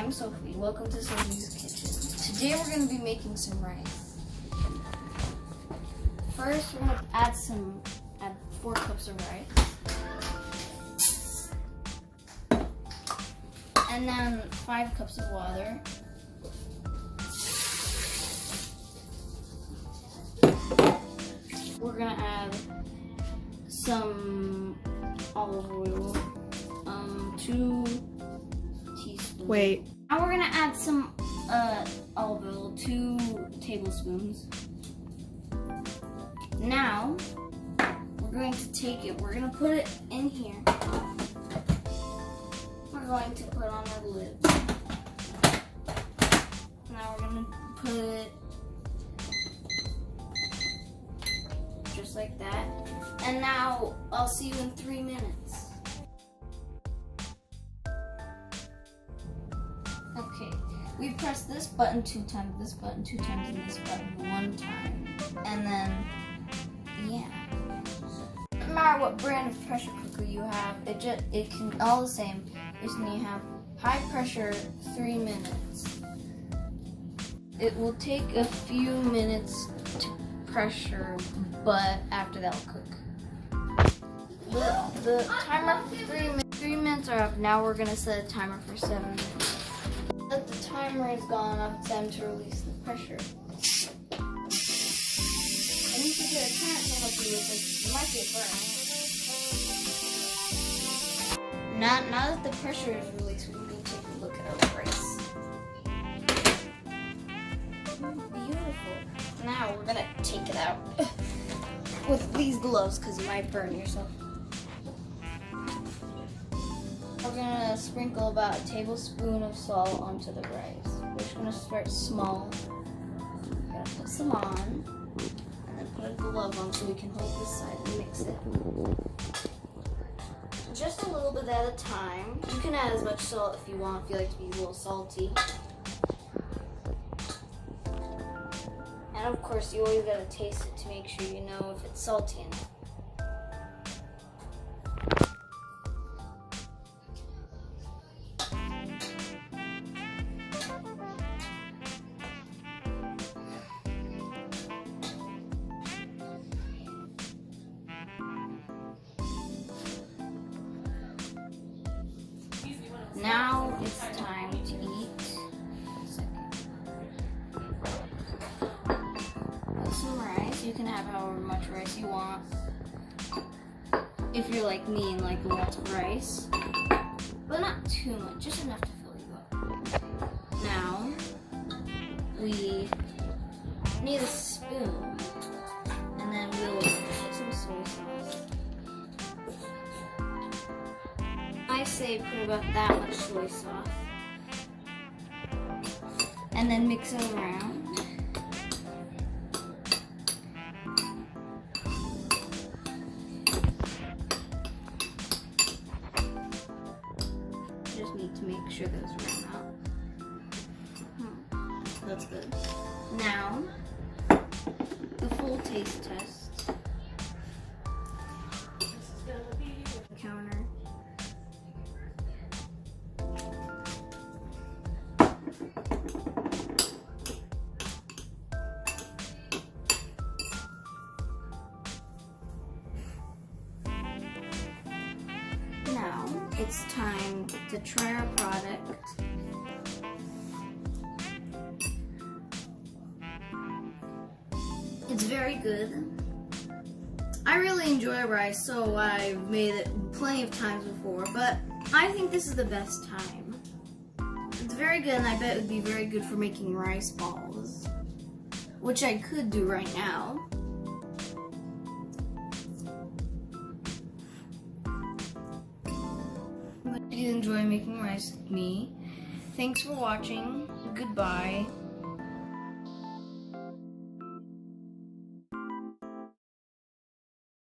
I'm Sophie. Welcome to Sophie's Kitchen. Today we're going to be making some rice. First, we're going to add 4 cups of rice. And then 5 cups of water. We're going to add some olive oil. 2 teaspoons. Wait. Now we're gonna add some olive oil, 2 tablespoons. Now we're going to take it. We're gonna put it in here. We're going to put on the lid. Now we're gonna put it just like that. And now I'll see you in 3 minutes. Okay, we press this button 2 times, this button 2 times, and this button 1 time. And then, yeah. No matter what brand of pressure cooker you have, it can all the same. Just need to have high pressure 3 minutes. It will take a few minutes to pressure, but after that will cook. The timer for 3 minutes are up. Now we're gonna set a timer for 7 minutes. That the timer has gone up, it's time to release the pressure. And you can get a turn to help you with this. You might get burned. Now that the pressure is released, we can take a look at our rice. Beautiful. Now we're gonna take it out with these gloves because you might burn yourself. We're gonna sprinkle about a tablespoon of salt onto the rice. We're just gonna start small. We're gonna put some on, and then put a glove on so we can hold this side and mix it. Just a little bit at a time. You can add as much salt if you want, if you like to be a little salty. And of course, you always gotta taste it to make sure you know if it's salty enough. Now it's time to eat. Put some rice. You can have however much rice you want. If you're like me and like lots of rice. But not too much, just enough to fill you up. Now we need a spoon. And then we'll put some soy sauce. I say put about that much soy sauce. And then mix it around. Just need to make sure those run out. That's good. Now, the full taste test. This is gonna be the counter. Now it's time to try our product. It's very good. I really enjoy rice, so I've made it plenty of times before, but I think this is the best time. It's very good, and I bet it would be very good for making rice balls, which I could do right now. If you enjoy making rice with me, thanks for watching. Goodbye.